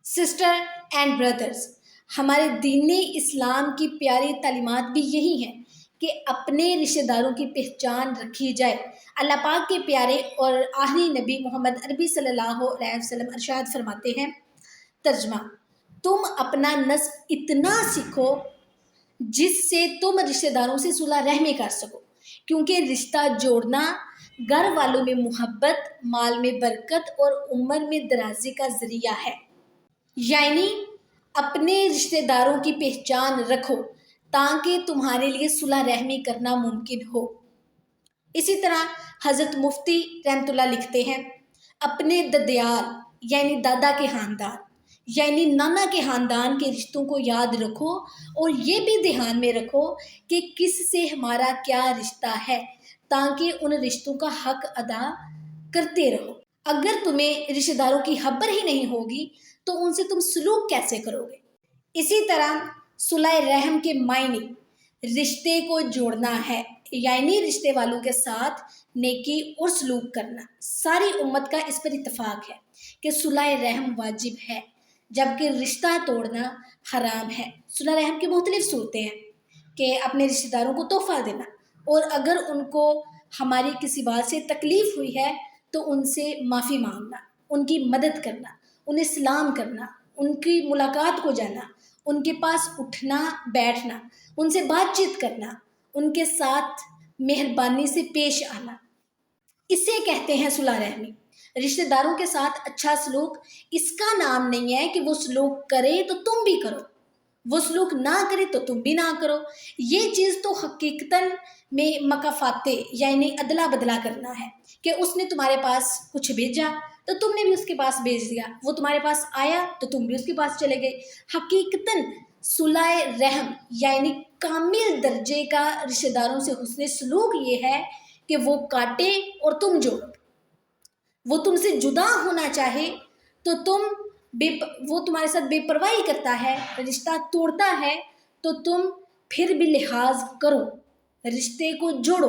Sister and brothers, ہمارے دین اسلام کی پیاری تعلیمات بھی یہی ہیں کہ اپنے رشتہ داروں کی پہچان رکھی جائے۔ اللہ پاک کے پیارے اور آخری نبی محمد عربی صلی اللہ علیہ وسلم ارشاد فرماتے ہیں، ترجمہ: تم اپنا نسب اتنا سیکھو جس سے تم رشتہ داروں سے صلح رحمی کر سکو، کیونکہ رشتہ جوڑنا گھر والوں میں محبت، مال میں برکت اور عمر میں درازی کا ذریعہ ہے۔ یعنی اپنے رشتہ داروں کی پہچان رکھو تاکہ تمہارے لیے صلح رحمی کرنا ممکن ہو۔ اسی طرح حضرت مفتی رحمۃ اللہ لکھتے ہیں، اپنے ددیال یعنی دادا کے خاندان یعنی نانا کے خاندان کے رشتوں کو یاد رکھو، اور یہ بھی دھیان میں رکھو کہ کس سے ہمارا کیا رشتہ ہے، تاکہ ان رشتوں کا حق ادا کرتے رہو۔ اگر تمہیں رشتہ داروں کی خبر ہی نہیں ہوگی تو ان سے تم سلوک کیسے کرو گے؟ اسی طرح صلح رحم کے معنی رشتے کو جوڑنا ہے، یعنی رشتے والوں کے ساتھ نیکی اور سلوک کرنا۔ ساری امت کا اس پر اتفاق ہے کہ صلح رحم واجب ہے، جبکہ رشتہ توڑنا حرام ہے۔ صلح رحم کی مختلف صورتیں ہیں کہ اپنے رشتہ داروں کو تحفہ دینا، اور اگر ان کو ہماری کسی بات سے تکلیف ہوئی ہے تو ان سے معافی مانگنا، ان کی مدد کرنا، انہیں سلام کرنا، ان کی ملاقات کو جانا، ان کے پاس اٹھنا بیٹھنا، ان سے بات چیت کرنا، ان کے ساتھ مہربانی سے پیش آنا، اسے کہتے ہیں صلح رحمی۔ رشتہ داروں کے ساتھ اچھا سلوک اس کا نام نہیں ہے کہ وہ سلوک کرے تو تم بھی کرو، وہ سلوک نہ کرے تو تم بھی نہ کرو۔ یہ چیز تو حقیقتاً میں مکافاتے یعنی ادلا بدلا کرنا ہے کہ اس نے تمہارے پاس کچھ بھیجا تو تم نے بھی اس کے پاس بھیج دیا، وہ تمہارے پاس آیا تو تم بھی اس کے پاس چلے گئے۔ حقیقتاً صلح رحم یعنی کامل درجے کا رشتہ داروں سے حسن سلوک یہ ہے کہ وہ کاٹے اور تم جوڑو، وہ تم سے جدا ہونا چاہے تو وہ تمہارے ساتھ بے پرواہی کرتا ہے، رشتہ توڑتا ہے تو تم پھر بھی لحاظ کرو، رشتے کو جوڑو۔